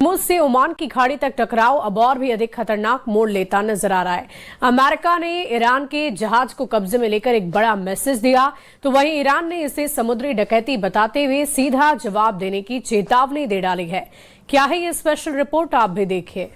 Hormuz से Oman की खाड़ी तक टकराव अब और भी अधिक खतरनाक मोड़ लेता नजर आ रहा है। अमेरिका ने ईरान के जहाज को कब्जे में लेकर एक बड़ा मैसेज दिया, तो वहीं ईरान ने इसे समुद्री डकैती बताते हुए सीधा जवाब देने की चेतावनी दे डाली है। क्या है ये स्पेशल रिपोर्ट, आप भी देखिए।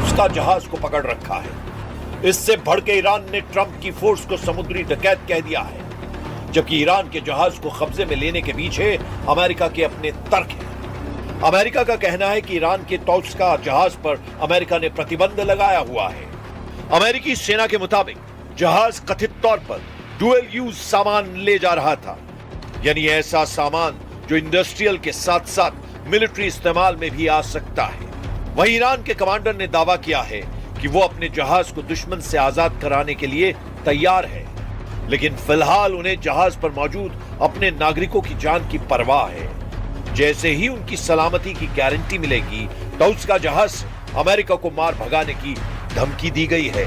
उसका जहाज को पकड़ रखा है। इससे भड़के ईरान ने ट्रंप की फोर्स को समुद्री डकैत कह दिया है, जबकि ईरान के जहाज को कब्जे में लेने के पीछे अमेरिका के अपने तर्क हैं। अमेरिका का कहना है कि ईरान के तौस्का जहाज पर अमेरिका ने प्रतिबंध लगाया हुआ है। अमेरिकी सेना के मुताबिक जहाज कथित तौर पर डुअल यूज सामान ले जा रहा था, यानी ऐसा सामान जो इंडस्ट्रियल के साथ साथ मिलिट्री इस्तेमाल में भी आ सकता है। वहीं ईरान के कमांडर ने दावा किया है कि वो अपने जहाज को दुश्मन से आजाद कराने के लिए तैयार है, लेकिन फिलहाल उन्हें जहाज पर मौजूद अपने नागरिकों की जान की परवाह है। जैसे ही उनकी सलामती की गारंटी मिलेगी तो उसका जहाज से अमेरिका को मार भगाने की धमकी दी गई है।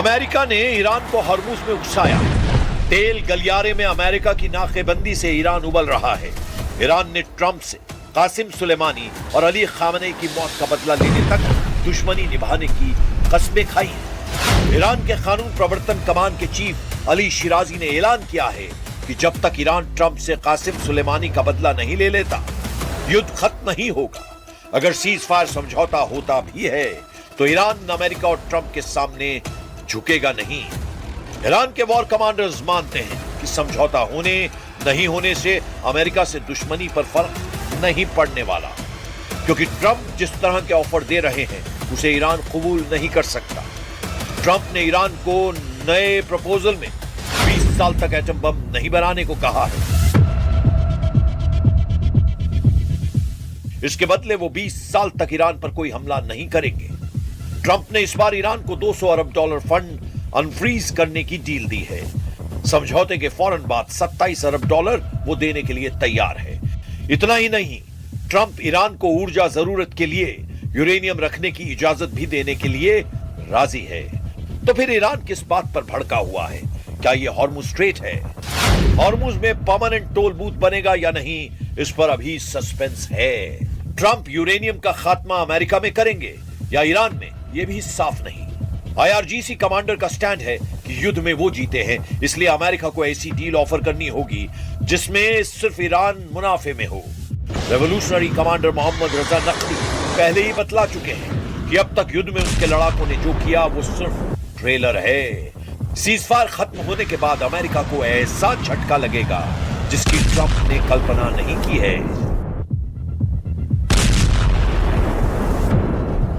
अमेरिका ने ईरान को हॉर्मुज में उकसाया। तेल गलियारे में अमेरिका की नाकेबंदी से ईरान उबल रहा है। ईरान ने ट्रंप से कासिम सुलेमानी और अली खामनेई की मौत का बदला लेने तक दुश्मनी निभाने की कस्में खाई हैं। ईरान के कानून प्रवर्तन कमान के चीफ अली शिराजी ने ऐलान किया है कि जब तक ईरान ट्रंप से कासिम सुलेमानी का बदला नहीं ले लेता, युद्ध खत्म नहीं होगा। अगर सीज फायर समझौता होता भी है तो ईरान अमेरिका और ट्रंप के सामने झुकेगा नहीं। ईरान के वॉर कमांडर्स मानते हैं कि समझौता होने नहीं होने से अमेरिका से दुश्मनी पर फर्क नहीं पड़ने वाला, क्योंकि ट्रंप जिस तरह के ऑफर दे रहे हैं उसे ईरान कबूल नहीं कर सकता। ट्रंप ने ईरान को नए प्रपोजल में 20 साल तक एटम बम नहीं बनाने को कहा है। इसके बदले वो 20 साल तक ईरान पर कोई हमला नहीं करेंगे। ट्रंप ने इस बार ईरान को $200 अरब फंड अनफ्रीज करने की डील दी है। समझौते के फौरन बाद $27 अरब वो देने के लिए तैयार है। इतना ही नहीं, ट्रंप ईरान को ऊर्जा जरूरत के लिए यूरेनियम रखने की इजाजत भी देने के लिए राजी है। तो फिर ईरान किस बात पर भड़का हुआ है? क्या ये हॉर्मुज स्ट्रेट है? हॉर्मुज में परमानेंट टोल बूथ बनेगा या नहीं, इस पर अभी सस्पेंस है। ट्रंप यूरेनियम का खात्मा अमेरिका में करेंगे या ईरान में, यह भी साफ नहीं। IRGC कमांडर का स्टैंड है कि युद्ध में वो जीते हैं, इसलिए अमेरिका को ऐसी डील ऑफर करनी होगी जिसमें सिर्फ ईरान मुनाफे में हो। रेवोल्यूशनरी कमांडर मोहम्मद रजा नकवी पहले ही बतला चुके हैं कि अब तक युद्ध में उसके लड़ाकों ने जो किया वो सिर्फ ट्रेलर है। सीजफायर खत्म होने के बाद अमेरिका को ऐसा झटका लगेगा जिसकी ट्रंप ने कल्पना नहीं की है।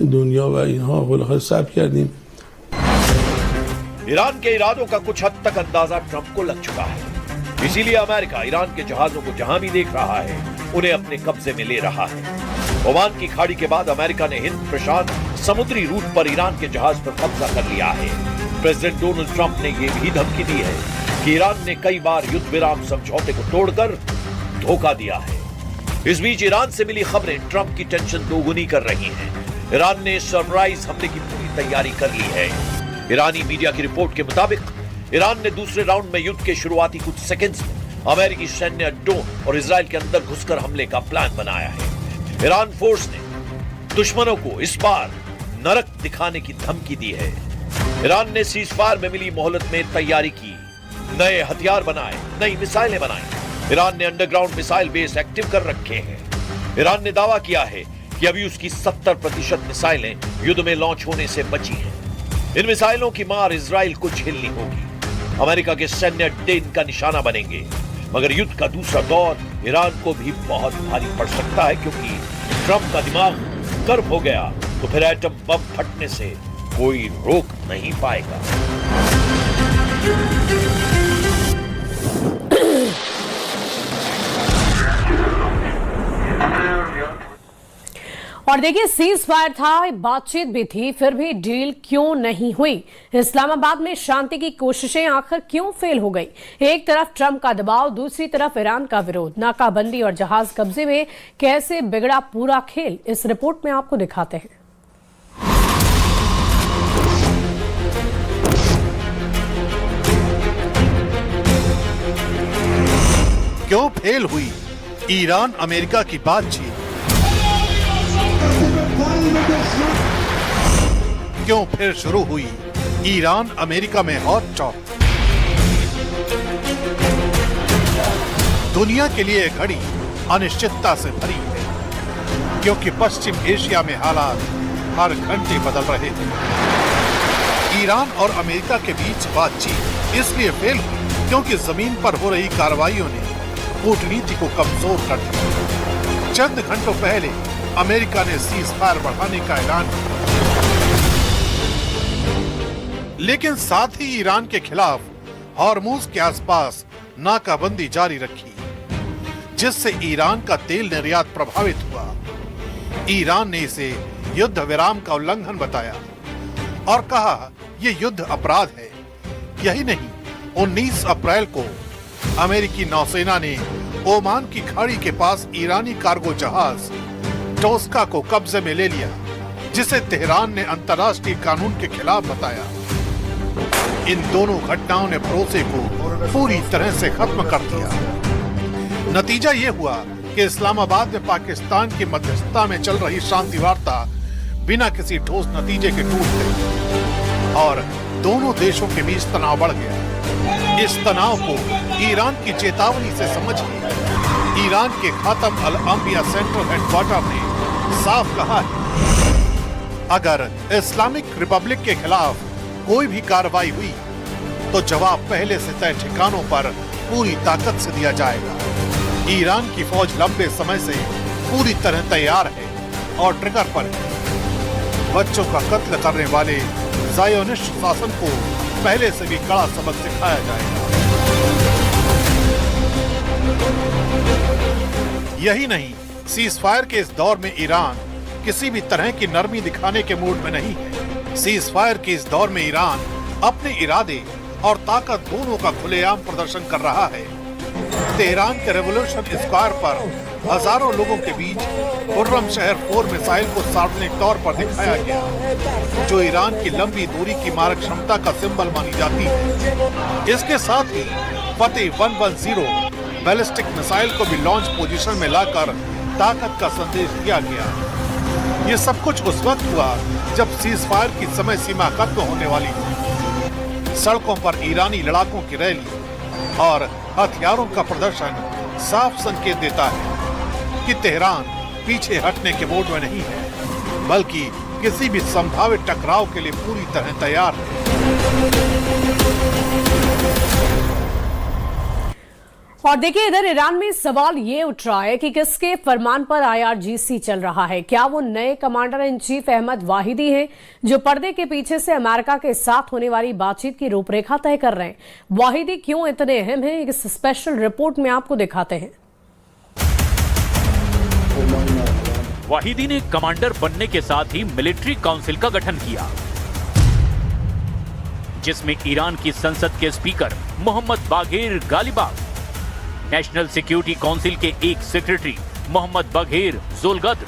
दुनिया व यहाँ खुलासा साफ कर दी। ईरान के इरादों का कुछ हद तक अंदाजा ट्रंप को लग चुका है, इसीलिए अमेरिका ईरान के जहाजों को जहां भी देख रहा है उन्हें अपने कब्जे में ले रहा है। ओमान की खाड़ी के बाद अमेरिका ने हिंद प्रशांत समुद्री रूट पर ईरान के जहाज पर कब्जा कर लिया है। प्रेसिडेंट डोनाल्ड ट्रंप ने यह भी धमकी दी है कि ईरान ने कई बार युद्ध विराम समझौते को तोड़कर धोखा दिया है। इस बीच ईरान से मिली खबरें ट्रंप की टेंशन दोगुनी कर रही हैं। ईरान ने सरप्राइज हमले की पूरी तैयारी कर ली है। ईरानी मीडिया की रिपोर्ट के मुताबिक ईरान ने दूसरे राउंड में युद्ध के शुरुआती कुछ सेकंड्स में अमेरिकी सैन्य अड्डों और इजराइल के अंदर घुसकर हमले का प्लान बनाया है। ईरान फोर्स ने दुश्मनों को इस बार नरक दिखाने की धमकी दी है। ईरान ने सीजफायर में मिली मोहलत में तैयारी की, नए हथियार बनाए, नई मिसाइलें बनाई। ईरान ने अंडरग्राउंड मिसाइल बेस एक्टिव कर रखे हैं। ईरान ने दावा किया है कि अभी उसकी 70% मिसाइलें युद्ध में लॉन्च होने से बची हैं। इन मिसाइलों की मार इजराइल को झेलनी होगी। अमेरिका के सैन्य अड्डे इनका निशाना बनेंगे। मगर युद्ध का दूसरा दौर ईरान को भी बहुत भारी पड़ सकता है, क्योंकि ट्रंप का दिमाग गर्म हो गया तो फिर एटम बम फटने से कोई रोक नहीं पाएगा। और देखिए, सीज फायर था, बातचीत भी थी, फिर भी डील क्यों नहीं हुई? इस्लामाबाद में शांति की कोशिशें आखिर क्यों फेल हो गई? एक तरफ ट्रंप का दबाव, दूसरी तरफ ईरान का विरोध, नाकाबंदी और जहाज कब्जे में कैसे बिगड़ा पूरा खेल, इस रिपोर्ट में आपको दिखाते हैं। क्यों फेल हुई ईरान अमेरिका की बातचीत? क्यों फिर शुरू हुई ईरान अमेरिका में हॉट टॉक? दुनिया के लिए घड़ी अनिश्चितता से भरी है, क्योंकि पश्चिम एशिया में हालात हर घंटे बदल रहे हैं। ईरान और अमेरिका के बीच बातचीत इसलिए फेल हुई क्योंकि जमीन पर हो रही कार्रवाइयों ने कूटनीति को कमजोर कर दिया। चंद घंटों पहले अमेरिका ने सीज फायर बढ़ाने का ऐलान किया, लेकिन साथ ही ईरान के खिलाफ हॉर्मुज के आसपास नाकाबंदी जारी रखी, जिससे ईरान का तेल निर्यात प्रभावित हुआ। ईरान ने इसे युद्ध विराम का उल्लंघन बताया और कहा यह युद्ध अपराध है। यही नहीं, 19 अप्रैल को अमेरिकी नौसेना ने ओमान की खाड़ी के पास ईरानी कार्गो जहाज टोस्का को कब्जे में ले लिया, जिसे तेहरान ने अंतर्राष्ट्रीय कानून के खिलाफ बताया। इन दोनों घटनाओं ने भरोसे को पूरी तरह से खत्म कर दिया। नतीजा ये हुआ कि इस्लामाबाद में पाकिस्तान की मध्यस्थता में चल रही शांति वार्ता बिना किसी ठोस नतीजे के टूट गई और दोनों देशों के बीच तनाव बढ़ गया। इस तनाव को ईरान की चेतावनी से समझिए। ईरान के खातम अल अंबिया सेंट्रल हेडक्वार्टर ने साफ कहा है, अगर इस्लामिक रिपब्लिक के खिलाफ कोई भी कार्रवाई हुई तो जवाब पहले से तय ठिकानों पर पूरी ताकत से दिया जाएगा। ईरान की फौज लंबे समय से पूरी तरह तैयार है और ट्रिगर पर है। बच्चों का कत्ल करने वाले ज़ायोनिस्ट शासन को पहले से भी कड़ा सबक सिखाया जाएगा। यही नहीं, सीज फायर के इस दौर में ईरान किसी भी तरह की नरमी दिखाने के मूड में नहीं है। सीज फायर के इस दौर में ईरान अपने इरादे और ताकत दोनों का खुलेआम प्रदर्शन कर रहा है। तेहरान के रेवोल्यूशन स्क्वायर पर हजारों लोगों के बीच खुर्रम शहर 4 मिसाइल को सार्वजनिक तौर पर दिखाया गया, जो ईरान की लंबी दूरी की मारक क्षमता का सिंबल मानी जाती है। इसके साथ ही फतेह 110 बैलिस्टिक मिसाइल को भी लॉन्च पोजीशन में लाकर ताकत का संदेश दिया गया। ये सब कुछ उस वक्त हुआ जब सीज फायर की समय सीमा खत्म होने वाली थी। सड़कों पर ईरानी लड़ाकों की रैली और हथियारों का प्रदर्शन साफ संकेत देता है कि तेहरान पीछे हटने के मूड में नहीं है, बल्कि किसी भी संभावित टकराव के लिए पूरी तरह तैयार है। और देखिए, इधर ईरान में सवाल ये उठ रहा है कि किसके फरमान पर IRGC चल रहा है। क्या वो नए commander in chief Ahmad Vahidi हैं, जो पर्दे के पीछे से अमेरिका के साथ होने वाली बातचीत की रूपरेखा तय कर रहे हैं? वाहिदी क्यों इतने अहम हैं, इस स्पेशल रिपोर्ट में आपको दिखाते हैं। वाहिदी ने कमांडर बनने के साथ ही मिलिट्री काउंसिल का गठन किया, जिसमें ईरान की संसद के speaker Mohammad Bagher Ghalibaf, national security council के एक सेक्रेटरी मोहम्मद बघेर जोलगद्र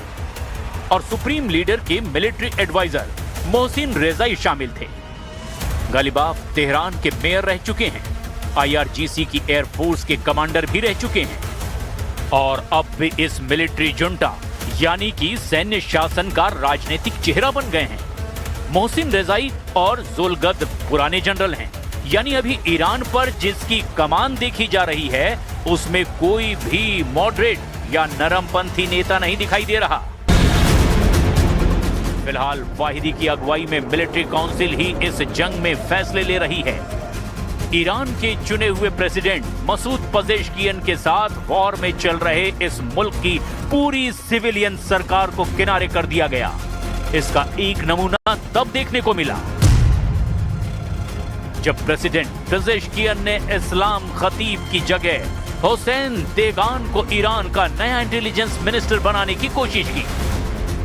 और सुप्रीम लीडर के मिलिट्री एडवाइजर मोहसिन रेजाई शामिल थे। गालिबाफ तेहरान के मेयर रह चुके हैं, IRGC की एयरफोर्स के कमांडर भी रह चुके हैं और अब वे इस मिलिट्री जुंटा यानी कि सैन्य शासन का राजनीतिक चेहरा बन गए हैं। मोहसिन रेजाई और जोलगद्र पुराने जनरल हैं, यानी अभी ईरान पर जिसकी कमान देखी जा रही है उसमें कोई भी मॉडरेट या नरमपंथी नेता नहीं दिखाई दे रहा। फिलहाल वाहिदी की अगुवाई में मिलिट्री काउंसिल ही इस जंग में फैसले ले रही है। ईरान के चुने हुए प्रेसिडेंट मसूद पेजेश्कियन के साथ वॉर में चल रहे इस मुल्क की पूरी सिविलियन सरकार को किनारे कर दिया गया। इसका एक नमूना तब देखने को मिला जब प्रेसिडेंट पेजेश्कियन ने इस्लाम खतीब की जगह हुसैन देगान को ईरान का नया इंटेलिजेंस मिनिस्टर बनाने की कोशिश की।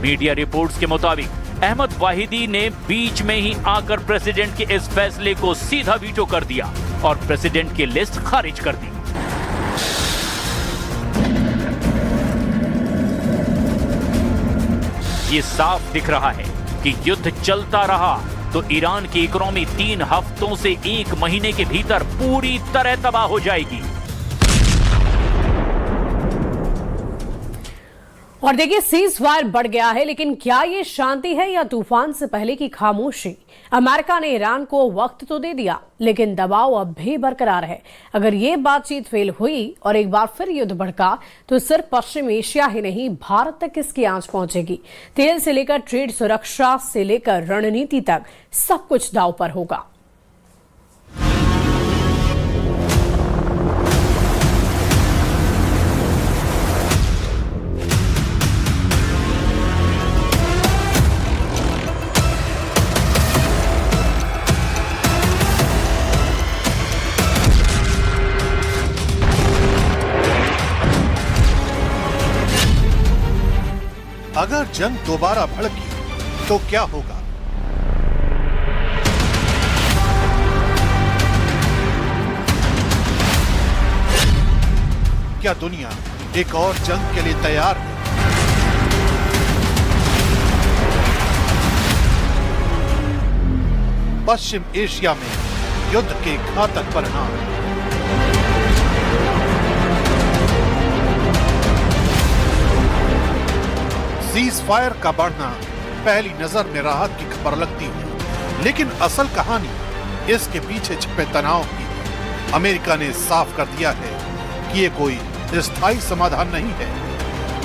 मीडिया रिपोर्ट्स के मुताबिक अहमद वाहिदी ने बीच में ही आकर प्रेसिडेंट के इस फैसले को सीधा वीटो कर दिया और प्रेसिडेंट की लिस्ट खारिज कर दी। ये साफ दिख रहा है कि युद्ध चलता रहा तो ईरान की इकोनॉमी 3 हफ्तों से 1 महीने के भीतर पूरी तरह तबाह हो जाएगी। और देखिए, सीज फायर बढ़ गया है, लेकिन क्या ये शांति है या तूफान से पहले की खामोशी? अमेरिका ने ईरान को वक्त तो दे दिया, लेकिन दबाव अब भी बरकरार है। अगर ये बातचीत फेल हुई और एक बार फिर युद्ध भड़का तो सिर्फ पश्चिम एशिया ही नहीं, भारत तक इसकी आंच पहुंचेगी। तेल से लेकर ट्रेड, सुरक्षा से लेकर रणनीति तक सब कुछ दांव पर होगा। अगर जंग दोबारा भड़की तो क्या होगा? क्या दुनिया एक और जंग के लिए तैयार है? पश्चिम एशिया में युद्ध के घातक परिणाम। सीज फायर का बढ़ना पहली नजर में राहत की खबर लगती है, लेकिन असल कहानी इसके पीछे छिपे तनाव की है। अमेरिका ने साफ कर दिया है कि ये कोई स्थायी समाधान नहीं है,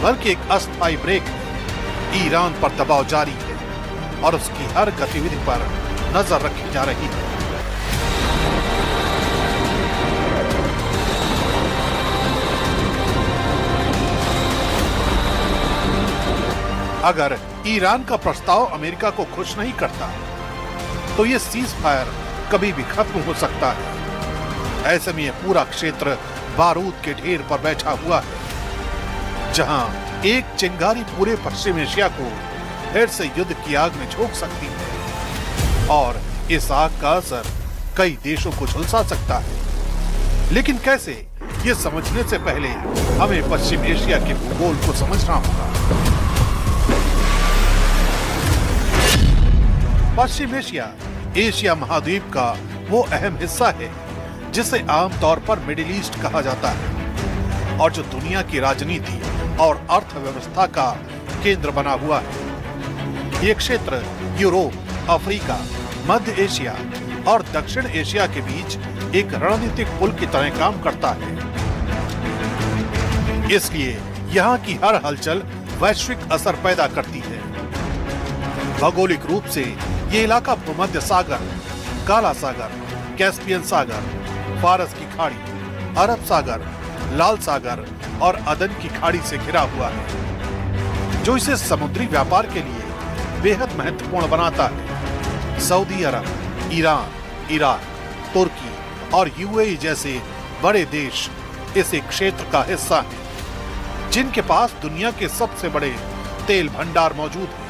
बल्कि एक अस्थायी ब्रेक है। ईरान पर दबाव जारी है और उसकी हर गतिविधि पर नजर रखी जा रही है। अगर ईरान का प्रस्ताव अमेरिका को खुश नहीं करता तो ये सीज फायर कभी भी खत्म हो सकता है। ऐसे में यह पूरा क्षेत्र बारूद के ढेर पर बैठा हुआ है, जहां एक चिंगारी पूरे पश्चिम एशिया को फिर से युद्ध की आग में झोंक सकती है और इस आग का असर कई देशों को झुलसा सकता है। लेकिन कैसे, ये समझने से पहले हमें पश्चिम एशिया के भूगोल को समझना होगा। पश्चिम एशिया एशिया महाद्वीप का वो अहम हिस्सा है जिसे आमतौर पर मिडिल ईस्ट कहा जाता है और जो दुनिया की राजनीति और अर्थव्यवस्था का केंद्र बना हुआ है। ये क्षेत्र यूरोप, अफ्रीका, मध्य एशिया और दक्षिण एशिया के बीच एक रणनीतिक पुल की तरह काम करता है। इसलिए यहाँ की हर हलचल वैश्विक असर पैदा करती है। भौगोलिक रूप से ये इलाका भूमध्य सागर, काला सागर, कैस्पियन सागर, फारस की खाड़ी, अरब सागर, लाल सागर और अदन की खाड़ी से घिरा हुआ है, जो इसे समुद्री व्यापार के लिए बेहद महत्वपूर्ण बनाता है। सऊदी अरब, ईरान, इराक, तुर्की और यूएई जैसे बड़े देश इस क्षेत्र का हिस्सा हैं, जिनके पास दुनिया के सबसे बड़े तेल भंडार मौजूद हैं।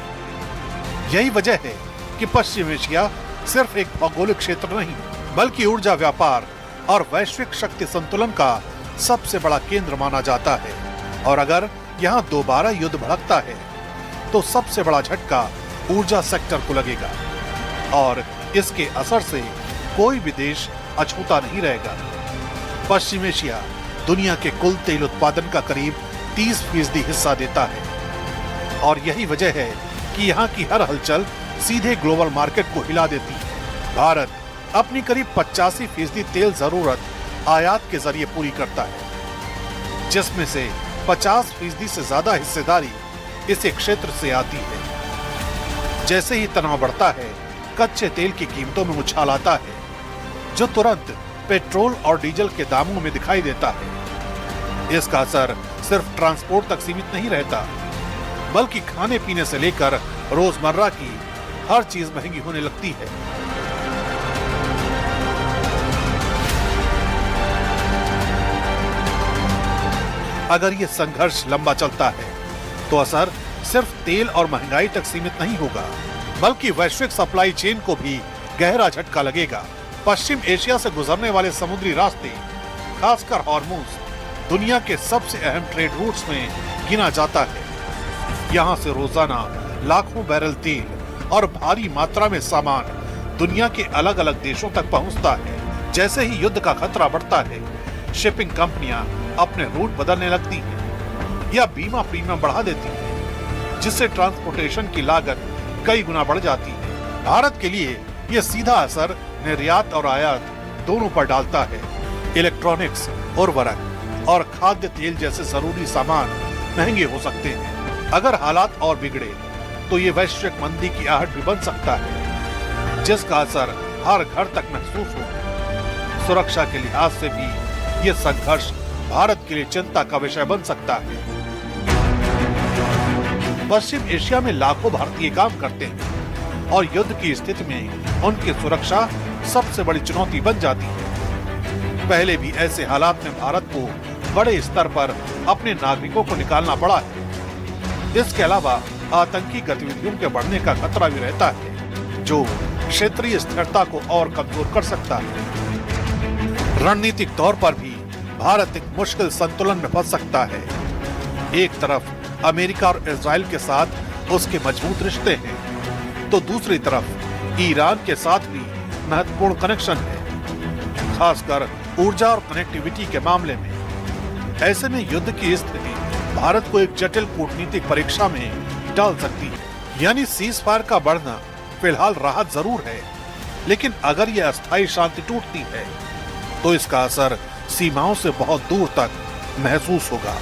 यही वजह है कि पश्चिम एशिया सिर्फ एक भौगोलिक क्षेत्र नहीं, बल्कि ऊर्जा व्यापार और वैश्विक शक्ति संतुलन का सबसे बड़ा केंद्र माना जाता है। और अगर यहाँ दोबारा युद्ध भड़कता है तो सबसे बड़ा झटका ऊर्जा सेक्टर को लगेगा और इसके असर से कोई भी देश अछूता नहीं रहेगा। पश्चिम एशिया दुनिया के कुल तेल उत्पादन का करीब 30% हिस्सा देता है और यही वजह है कि यहाँ की हर हलचल सीधे ग्लोबल मार्केट को हिला देती है। भारत अपनी करीब 85% तेल जरूरत आयात के जरिए पूरी करता है, जिसमें से 50% से ज्यादा हिस्सेदारी इस क्षेत्र से आती है। जैसे ही तनाव बढ़ता है, कच्चे तेल की कीमतों में उछाल आता है, जो तुरंत पेट्रोल और डीजल के दामों में दिखाई देता है। इसका असर सिर्फ ट्रांसपोर्ट तक सीमित नहीं रहता, बल्कि खाने पीने से लेकर रोजमर्रा की हर चीज महंगी होने लगती है। अगर ये संघर्ष लंबा चलता है तो असर सिर्फ तेल और महंगाई तक सीमित नहीं होगा, बल्कि वैश्विक सप्लाई चेन को भी गहरा झटका लगेगा। पश्चिम एशिया से गुजरने वाले समुद्री रास्ते, खासकर हॉर्मुज, दुनिया के सबसे अहम ट्रेड रूट्स में गिना जाता है। यहाँ से रोजाना लाखों बैरल तेल और भारी मात्रा में सामान दुनिया के अलग अलग देशों तक पहुँचता है। जैसे ही युद्ध का खतरा बढ़ता है, शिपिंग कंपनियां अपने रूट बदलने लगती हैं या बीमा प्रीमियम बढ़ा देती हैं, जिससे ट्रांसपोर्टेशन की लागत कई गुना बढ़ जाती है। भारत के लिए यह सीधा असर निर्यात और आयात दोनों पर डालता है। इलेक्ट्रॉनिक्स, उर्वरक और खाद्य तेल जैसे जरूरी सामान महंगे हो सकते हैं। अगर हालात और बिगड़े तो ये वैश्विक मंदी की आहट भी बन सकता है, जिसका असर हर घर तक महसूस होगा। सुरक्षा के लिहाज से भी ये संघर्ष भारत के लिए चिंता का विषय बन सकता है। पश्चिम एशिया में लाखों भारतीय काम करते हैं और युद्ध की स्थिति में उनकी सुरक्षा सबसे बड़ी चुनौती बन जाती है। पहले भी ऐसे हालात में भारत को बड़े स्तर पर अपने नागरिकों को निकालना पड़ा है। इसके अलावा आतंकी गतिविधियों के बढ़ने का खतरा भी रहता है, जो क्षेत्रीय स्थिरता को और कमजोर कर सकता है। रणनीतिक तौर पर भी भारत एक मुश्किल संतुलन में फंस सकता है। एक तरफ अमेरिका और इजराइल के साथ उसके मजबूत रिश्ते हैं, तो दूसरी तरफ ईरान के साथ भी महत्वपूर्ण कनेक्शन है, खासकर ऊर्जा और कनेक्टिविटी के मामले में। ऐसे में युद्ध की स्थिति भारत को एक जटिल कूटनीतिक परीक्षा में डाल सकती है। यानी सीज फायर का बढ़ना फिलहाल राहत जरूर है, लेकिन अगर यह अस्थायी शांति टूटती है तो इसका असर सीमाओं से बहुत दूर तक महसूस होगा।